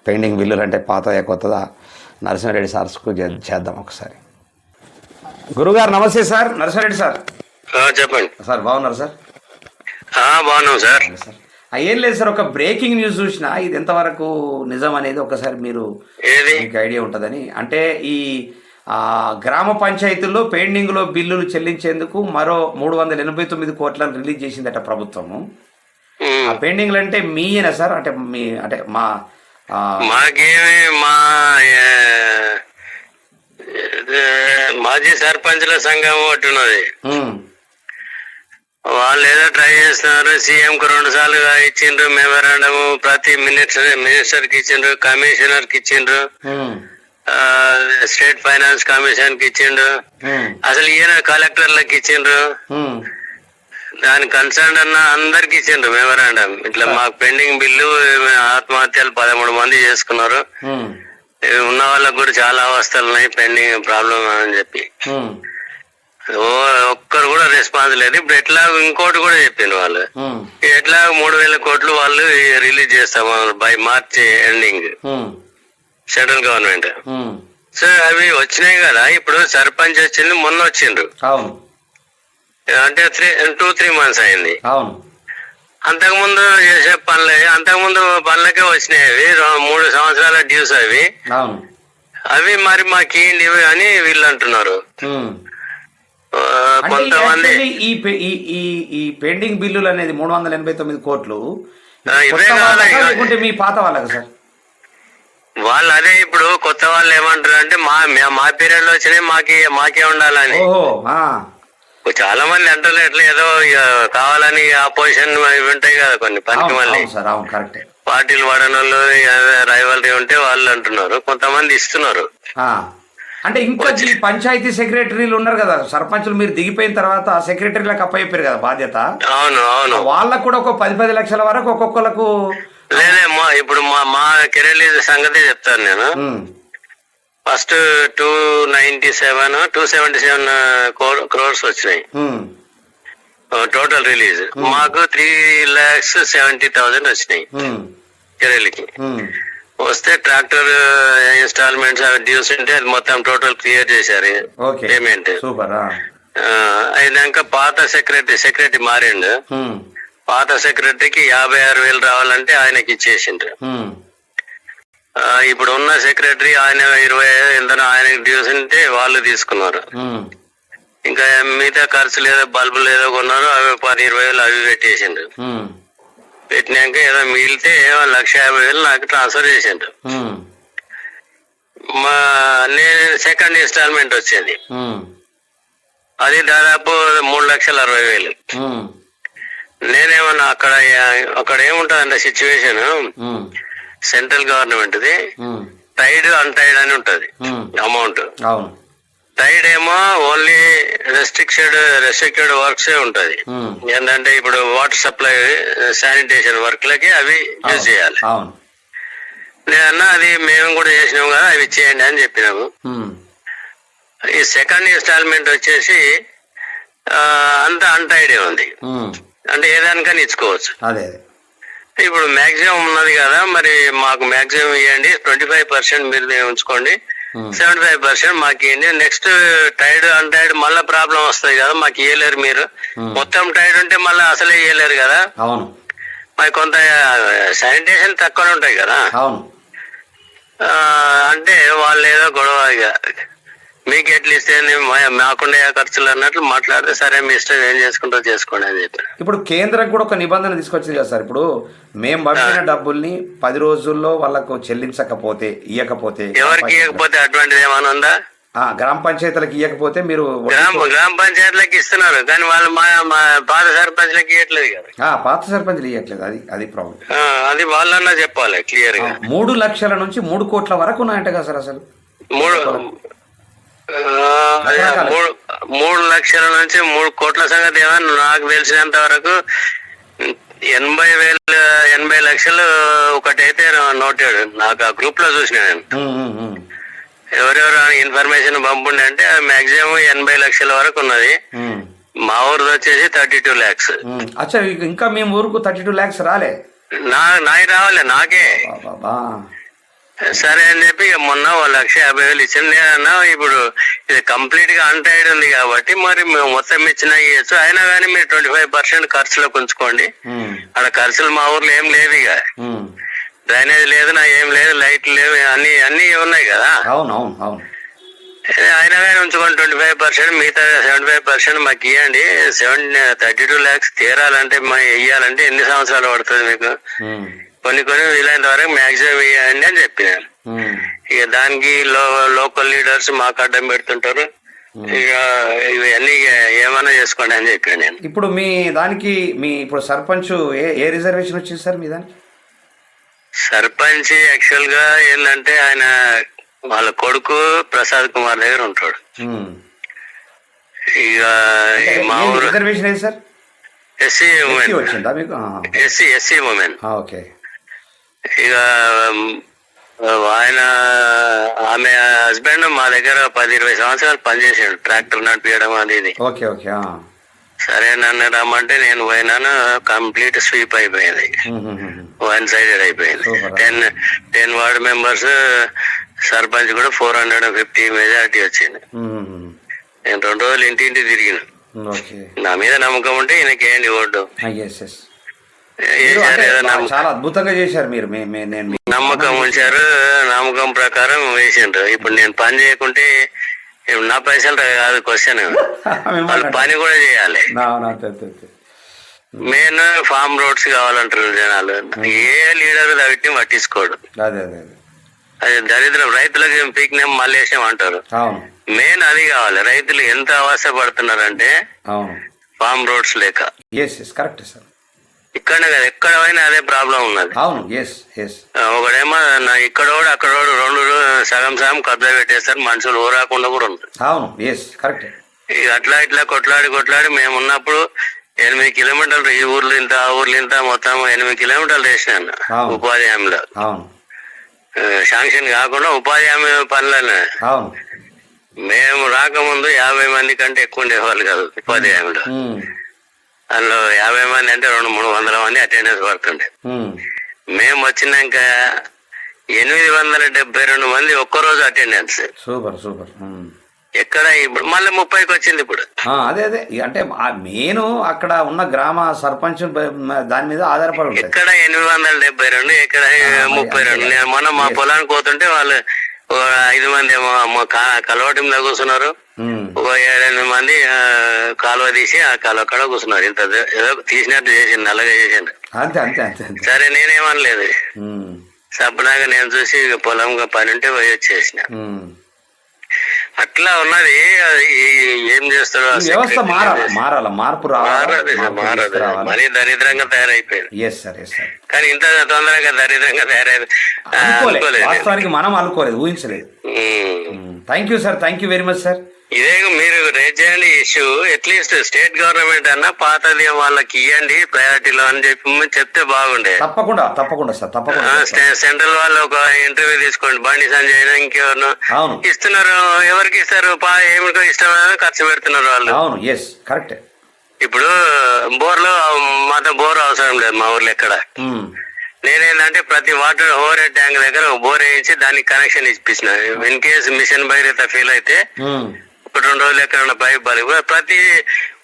Pending బిల్లులు అంటే పాతయా కొత్తదా నరసింహారెడ్డి సార్కు చేద్దాం ఒకసారి. గురుగారు నమస్తే సార్. నరసింహారెడ్డి సార్ చెప్పండి సార్, బాగున్నారు సార్? బాగున్నాం సార్. ఏం లేదు సార్, ఒక బ్రేకింగ్ న్యూస్ చూసిన, ఇది ఎంతవరకు నిజం అనేది ఒకసారి మీరు మీకు ఐడియా ఉంటుందని. అంటే ఈ గ్రామ పంచాయతీల్లో పెండింగ్లో బిల్లులు చెల్లించేందుకు మరో 389 కోట్లను రిలీజ్ చేసిందట ప్రభుత్వము. ఆ పెండింగ్లు అంటే మీయేనా సార్? అంటే మీ అంటే మాకేమి మాజీ సర్పంచ్ల సంఘం ఒకటి ఉన్నది. వాళ్ళు ఏదో ట్రై చేస్తున్నారు. సీఎంకు 2 సార్లుగా ఇచ్చిండ్రు మెమరాండము, ప్రతి మినిస్టర్ కి ఇచ్చిండ్రు, కమిషనర్ కి ఇచ్చిండ్రు, స్టేట్ ఫైనాన్స్ కమిషన్ కి ఇచ్చిండ్రు, అసలు ఈయన కలెక్టర్లకు ఇచ్చిండ్రు, దాని కన్సర్న్ అన్న అందరికి ఇచ్చిండ్రు మెమరాండం. ఇట్లా మాకు పెండింగ్ బిల్లు, ఆత్మహత్యలు 13 మంది చేసుకున్నారు, ఉన్న వాళ్ళకు కూడా చాలా అవస్థలు ఉన్నాయి, పెండింగ్ ప్రాబ్లం అని చెప్పి ఒక్కరు కూడా రెస్పాన్స్ లేదు. ఇప్పుడు ఎట్లా ఇంకోటి కూడా చెప్పింది వాళ్ళు, ఎట్లా 3000 కోట్లు వాళ్ళు రిలీజ్ చేస్తాము by March ending, central government. So అవి వచ్చినాయి కదా. ఇప్పుడు సర్పంచ్ వచ్చింది, మొన్న వచ్చిండ్రు, అంటే 2-3 మంత్స్ అయింది. అంతకుముందు చేసే అంతకుముందు పనులకే వచ్చినాయి అవి, 3 సంవత్సరాల డ్యూస్ అవి మరి మాకేంటి అని వీళ్ళు అంటున్నారు. కొంతమంది ఈ పెండింగ్ బిల్లులు అనేది 389 కోట్లు మీ పాత వాళ్ళకి సార్? వాళ్ళు అదే ఇప్పుడు కొత్త వాళ్ళు ఏమంటారు అంటే మా పీరియడ్ లో వచ్చినాయి, మాకే ఉండాలని. చాలా మంది అంటారు ఎట్లా ఏదో కావాలని ఆపోజిషన్ ఇవి ఉంటాయి కదా కొన్ని పనికి మళ్ళీ పార్టీలు వాడని వాళ్ళు రైవల్రీ ఉంటే వాళ్ళు అంటున్నారు, కొంతమంది ఇస్తున్నారు. అంటే ఇంకా ఈ పంచాయతీ సెక్రటరీలు ఉన్నారు కదా సర్పంచులు, మీరు దిగిపోయిన తర్వాత ఆ సెక్రటరీలకు అప్పచెప్పారు కదా బాధ్యత. అవును అవును, వాళ్ళకు కూడా ఒక 10 లక్షల వరకు ఒక్కొక్కలకు. లేదే ఇప్పుడు మా కెరీర్ సంగతి చెప్తాను నేను. ఫస్ట్ 277 crores వచ్చినాయి టోటల్ రిలీజ్. మాకు 3,70,000 వచ్చినాయి కెరీర్కి. వస్తే ట్రాక్టర్ ఇన్స్టాల్మెంట్స్ డ్యూస్ ఉంటే అది మొత్తం టోటల్ క్లియర్ చేశారు పేమెంట్. అయినాక పాత సెక్రటరీ మారిండు, పాత సెక్రటరీకి 56,000 రావాలంటే ఆయనకి ఇచ్చేసిండ్రు. ఇప్పుడు ఉన్న సెక్రటరీ ఆయన 20,000 ఆయనకి డ్యూస్ ఉంటే వాళ్ళు తీసుకున్నారు. ఇంకా మిగతా ఖర్చులు ఏదో బల్బులు ఏదో కొన్నారు, అవి 10-20,000 అవి పెట్టేసిండ్రు. పెట్టినాక ఏదో మిగిలితే 1,50,000 నాకు ట్రాన్స్ఫర్ చేసిండ్రు. నేను సెకండ్ ఇన్స్టాల్మెంట్ వచ్చింది, అది దాదాపు 3,60,000. నేనేమన్నా అక్కడ ఏముంటదంటే situation, central government the tied untied అని ఉంటది అమౌంట్. టైడ్ ఏమో ఓన్లీ రెస్ట్రిక్టెడ్ వర్క్స్ ఉంటది. ఏంటంటే ఇప్పుడు వాటర్ సప్లై, శానిటేషన్ వర్క్ లకి అవి యూజ్ చేయాలి. లేదన్నా అది మేము కూడా చేసినాము కదా, అవి ఇచ్చేయండి అని చెప్పినాము. ఈ సెకండ్ ఇన్స్టాల్మెంట్ వచ్చేసి అంత అన్టైడే ఉంది, అంటే ఏదానికని ఇచ్చుకోవచ్చు. ఇప్పుడు మాక్సిమం ఉన్నది కదా, మరి మాకు మాక్సిమం ఇవ్వండి, 25% మీరు ఉంచుకోండి, 75% మాకు ఇవ్వండి. నెక్స్ట్ టైడ్ అన్టైడ్ మళ్ళీ ప్రాబ్లం వస్తుంది కదా, మాకు ఇవ్వలేరు మీరు. మొత్తం టైడ్ ఉంటే మళ్ళీ అసలే ఇవ్వలేరు కదా, మరి కొంత శానిటేషన్ తక్కువ ఉంటాయి కదా. అంటే వాళ్ళు ఏదో గొడవ, ఇక మీకు ఎట్లా ఇస్తే మాకుండే ఖర్చులు అన్నట్లు మాట్లాడితే, సరే మీ ఇష్టం ఏం చేసుకుంటారో చేసుకోండి అని చెప్పి. ఇప్పుడు కేంద్రం కూడా ఒక నిబంధన తీసుకొచ్చింది కదా సార్, ఇప్పుడు మేము పంపిన డబ్బుల్ని 10 రోజుల్లో వాళ్ళకు చెల్లించకపోతే, ఇవ్వకపోతే, ఎవరికి ఇవ్వకపోతే అటువంటిది ఏమైనా ఉందా? గ్రామ పంచాయతీలకు ఇవ్వకపోతే మీరు గ్రామ పంచాయతీలకు ఇస్తున్నారు, కానీ వాళ్ళు మా పాత సర్పంచ్లకి ఇవ్వట్లేదు కదా. పాత సర్పంచ్లు ఇవ్వట్లేదు, అది ప్రాబ్లం. అది వాళ్ళన్నా చెప్పాలి క్లియర్ గా. 3 లక్షల నుంచి 3 కోట్ల వరకు ఉన్నాయంట కదా సార్. అసలు 3 లక్షల నుంచి 3 కోట్ల సంగతి ఏమన్నా నాకు తెలిసినంత వరకు 80 లక్షలు ఒకటైతే నోటెడ్. నాకు ఆ గ్రూప్ లో చూసిన నేను, ఎవరెవరు ఇన్ఫర్మేషన్ పంపుండే అంటే మాక్సిమం 80 లక్షల వరకు ఉన్నది. మా ఊరు వచ్చేసి 32 lakhs. ఇంకా మేము ఊరుకు 32 lakhs రాలే? నాకు రావాలి, నాకే సరే అని చెప్పి ఇక మొన్న 1,50,000 ఇచ్చింది. నేనన్నా ఇప్పుడు ఇది కంప్లీట్ గా అన్టైడ్ ఉంది కాబట్టి మరి మేము మొత్తం ఇచ్చినా ఇవ్వచ్చు, అయినా కానీ మీరు 25% ఖర్చులోకి ఉంచుకోండి. అక్కడ ఖర్చులు మా ఊర్లో ఏం లేవు, ఇక డ్రైనేజ్ లేదు, నా ఏం లేదు, లైట్లు లేవు, అన్ని ఉన్నాయి కదా. అయినా కానీ ఉంచుకోండి 25%, మిగతా 75% మాకు ఇవ్వండి. 32 lakhs తీరాలంటే ఇవ్వాలంటే ఎన్ని సంవత్సరాలు పడుతుంది మీకు? కొన్ని వీలైనంత వరకు మ్యాక్సిమం ఇవ్వండి అని చెప్పినాను. ఇక దానికి లోకల్ లీడర్స్ మాకు అడ్డం పెడుతుంటారు. ఇక ఇవన్నీ ఏమైనా చేసుకోండి అని చెప్పాను నేను. ఇప్పుడు మీ దానికి ఇప్పుడు సర్పంచ్ ఏ రిజర్వేషన్ వచ్చింది సార్ మీ దానికి? సర్పంచ్ యాక్చువల్ గా ఏంటంటే ఆయన వాళ్ళ కొడుకు ప్రసాద్ కుమార్ దగ్గర ఉంటాడు. ఇక మా ఊరు రిజర్వేషన్ ఏది సార్? ఎస్సీ ఉమెన్ వచ్చిందా మీకు? SC women. ఓకే. ఇక ఆమె హస్బెండ్ మా దగ్గర 10-20 సంవత్సరాలు పనిచేసాడు, ట్రాక్టర్ నడిపించడం అది ఇది. Okay okay. సరే నన్ను రమ్మంటే నేను పోయినాను. కంప్లీట్ స్వీప్ అయిపోయింది, 1 sided అయిపోయింది. 10 వార్డ్ మెంబర్స్, సర్పంచ్ కూడా 450 మెజారిటీ వచ్చింది. నేను 2 రోజులు ఇంటింటి తిరిగిన. నా మీద నమ్మకం ఉంటే ఈయనకేంటి ఓటు. చాలా అద్భుతంగా చేశారు మీరు. నమ్మకం ఉంచారు, నమ్మకం ప్రకారం వేసిండ్రు. ఇప్పుడు నేను పని చేయకుంటే నా పైసలు కాదు క్వశ్చన్, వాళ్ళు పని కూడా చేయాలి. మెయిన్ ఫామ్ రోడ్స్ కావాలంటారు జనాలు. ఏ లీడర్ వీటిని పట్టించుకోడు. అది దరిద్రం. రైతులకు పీక్నే మళ్ళీ వేసాం అంటారు. మెయిన్ అది కావాలి. రైతులు ఎంత అవస్థ పడుతున్నారంటే ఫామ్ రోడ్స్ లేక. Correct sir. ఇక్కడనే కదా, ఎక్కడ పోయినా అదే ప్రాబ్లం ఉన్నది. ఒకడేమో ఇక్కడోడు అక్కడోడు 2 సగం కబ్జా పెట్టేస్తారు, మనుషులు ఊరాకుండా కూడా ఉంటుంది. ఇక అట్లా ఇట్లా కొట్లాడి మేము ఉన్నప్పుడు 8 కిలోమీటర్లు, ఈ ఊర్లు ఇంత ఆ ఊర్లు ఇంత, మొత్తం 8 కిలోమీటర్లు వేసినాను ఉపాధి హామీలో. శాంక్షన్ కాకుండా ఉపాధి హామీ పనులనే. మేము రాకముందు 50 మంది కంటే ఎక్కువ ఉండేవాళ్ళు కాదు ఉపాధి హామీలో. అందులో 50 మంది అంటే 200-300 మంది అటెండెన్స్ పడుతుండే. మేము వచ్చినాక 872 మంది ఒక్కరోజు అటెండెన్స్. ఎక్కడ ఇప్పుడు మళ్ళీ 30కి వచ్చింది ఇప్పుడు. అదే అంటే నేను అక్కడ ఉన్న గ్రామ సర్పంచ్ దాని మీద ఆధారపడి ఎక్కడ 872, ఎక్కడ 32. నేను మొన్న మా పొలానికి పోతుంటే వాళ్ళు 5 మంది ఏమో కలవటి మీద కూర్చున్నారు, 7-8 మంది కాలువ తీసి ఆ కాలువ కడ కూర్చున్నారు. ఇంత ఏదో తీసినట్టు చేసింది, నల్లగా చేసిండు. సరే నేనేమనలేదు. సబ్బనాగా నేను చూసి పొలంగా పని ఉంటే పోయి వచ్చేసిన. అట్లా ఉన్నది. ఏం చేస్తారు, మారదు. మరీ దరిద్రంగా తయారైపోయింది. కానీ ఇంత తొందరగా దరిద్రంగా తయారైపోయింది మనం అనుకోలేదు, ఊహించలేదు. Thank you sir, thank you very much sir. ఇదే మీరు రేజ్ చేయండి ఇష్యూ. అట్లీస్ట్ స్టేట్ గవర్నమెంట్ అన్నా పాతది వాళ్ళకి ఇవ్వండి ప్రయారిటీలో అని చెప్తే బాగుండే. తప్పకుండా సార్, తప్పకుండా. సెంట్రల్ వాళ్ళు ఒక ఇంటర్వ్యూ తీసుకోండి, బండి సంజయ్ ఇంకెవరు ఇస్తున్నారు, ఎవరికి ఇస్తారు, ఏమిటో ఇష్టమైన ఖర్చు పెడుతున్నారు వాళ్ళు. అవును, ఎస్ కరెక్ట్. ఇప్పుడు బోర్లో మాత్రం బోర్ అవసరం లేదు మా ఊర్లో ఎక్కడ. నేనేంటంటే ప్రతి వాటర్ ఓవర్ హెడ్ ట్యాంక్ దగ్గర బోర్ వేయించి దానికి కనెక్షన్ ఇప్పించిన. In case mission Bhagiratha fail అయితే 1-2 రోజులు ఎక్కడ పైప్ బలి ప్రతి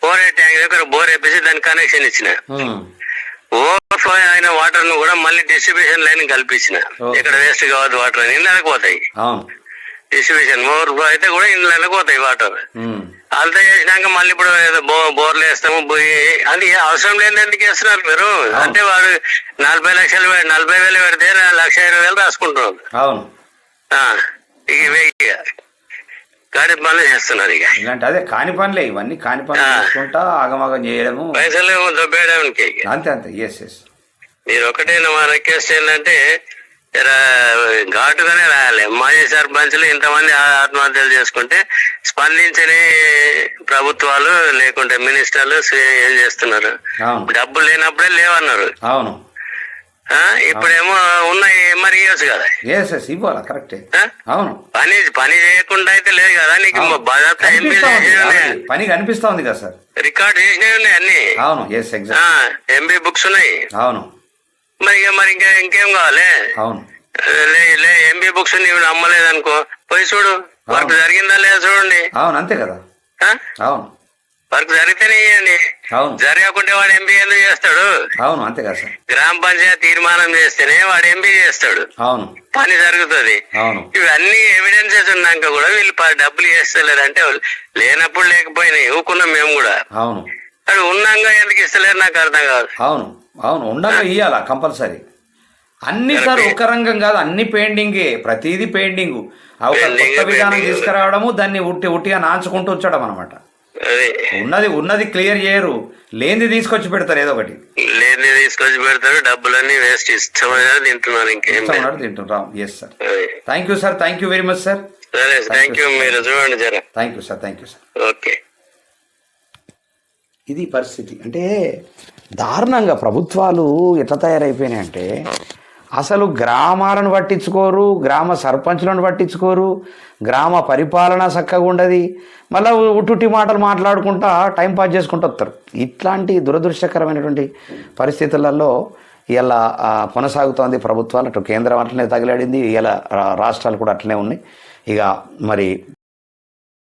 ఓవర్ హెడ్ ట్యాంక్ దగ్గర బోర్ వేపించి దానికి కనెక్షన్ ఇచ్చిన. ఓవర్ఫ్లో అయిన వాటర్ ను కూడా మళ్ళీ డిస్ట్రిబ్యూషన్ లైన్ కల్పించిన. ఇక్కడ వేస్ట్ కావద్దు వాటర్ అని ఇళ్ళకి పోతాయి. డిస్ట్రిబ్యూషన్ ఓవర్ఫ్లో అయితే కూడా ఇళ్ళకి పోతాయి వాటర్. అంతా చేసినాక మళ్ళీ ఇప్పుడు బోర్లు వేస్తాము, అది అవసరం లేని ఎందుకు వేస్తున్నారు మీరు? అంటే వాడు 40,000 పెడితే 1,20,000 రాసుకుంటున్నారు. ఇక కాని పనులు చేస్తున్నారు. ఇక అదే కాని పనులే ఇవన్నీ, కాని పనులు ఆగమాగం చేయడము, పైసలు దొబ్బేయడానికి. అంతే. మీరు ఒకటే మా రిక్వెస్ట్ ఏంటంటే ఘాటుగానే రాయాలి. మాజీ సర్పంచ్లు ఇంతమంది ఆత్మహత్యలు చేసుకుంటే స్పందించని ప్రభుత్వాలు లేకుంటే మినిస్టర్లు ఏం చేస్తున్నారు? డబ్బులు లేనప్పుడే లేవన్నారు. ఇప్పుడేమో ఉన్నాయి, మరి ఇవ్వచ్చు కదా. పని చేయకుండా అయితే లేదు కదా. నీకు పని కనిపిస్తా ఉంది కదా సార్, రికార్డ్ చేసినవి ఉన్నాయి అన్ని. ఎంబీ బుక్స్ ఉన్నాయి. అవును, మరి ఇంకేం కావాలి? అవును, ఎంబీ బుక్స్ నీవు నమ్మలేదనుకో పోయి చూడు, వర్క్ జరిగిందా లేదా చూడండి. అవును, అంతే కదా. ఆ? అవును, వర్క్ జరిగితేనే ఇవ్వండి, అవును, జరగకుంటే వాడు ఎంబీ ఎందుకు చేస్తాడు? అవును, అంతే కదా సార్. గ్రామ పంచాయతీ తీర్మానం చేస్తేనే వాడు ఎంబీ చేస్తాడు, అవును, పని జరుగుతుంది. అవును, ఇవన్నీ ఎవిడెన్సెస్ ఉన్నాక కూడా వీళ్ళు డబ్బులు చేస్తలేరు అంటే లేనప్పుడు లేకపోయినాయి ఊకున్నాం మేము కూడా. అవును, అది ఉన్నాక ఎందుకు ఇస్తలేరు నాకు అర్థం కాదు. అవును, అవును, ఉండగా ఇయ్యాలా కంపల్సరీ. అన్ని సార్ ఒక రంగం కాదు, అన్ని పెయిండింగే, ప్రతిదీ పెయిండింగ్. ఒక కొత్త విధానం తీసుకురావడము, దాన్ని ఉట్టిగా నాంచుకుంటూ వచ్చడం అనమాట. ఉన్నది క్లియర్ చేయరు, లేనిది తీసుకొచ్చి పెడతారు, ఏదో ఒకటి లేనిది తీసుకొచ్చి పెడతారు, డబ్బులన్నీ వేస్ట్ ఇష్టమైన తింటున్నారు, ఇంకేం తింటున్నాం. Yes sir, thank you sir, thank you very much sir. సరే, థ్యాంక్ యూ. మీరు చూడండి జర. Thank you sir, thank you sir. Okay. ఇది పరిస్థితి. అంటే దారుణంగా ప్రభుత్వాలు ఎట్లా తయారైపోయినాయి అంటే అసలు గ్రామాలను పట్టించుకోరు, గ్రామ సర్పంచులను పట్టించుకోరు, గ్రామ పరిపాలన చక్కగా ఉండదు, మళ్ళీ ఉట్టుట్టి మాటలు మాట్లాడుకుంటా టైంపాస్ చేసుకుంటూ వస్తారు. ఇట్లాంటి దురదృష్టకరమైనటువంటి పరిస్థితులలో ఇలా కొనసాగుతోంది ప్రభుత్వాలు. అటు కేంద్రం అట్లనే తగిలాడింది, ఇలా రాష్ట్రాలు కూడా అట్లనే ఉన్నాయి. ఇక మరి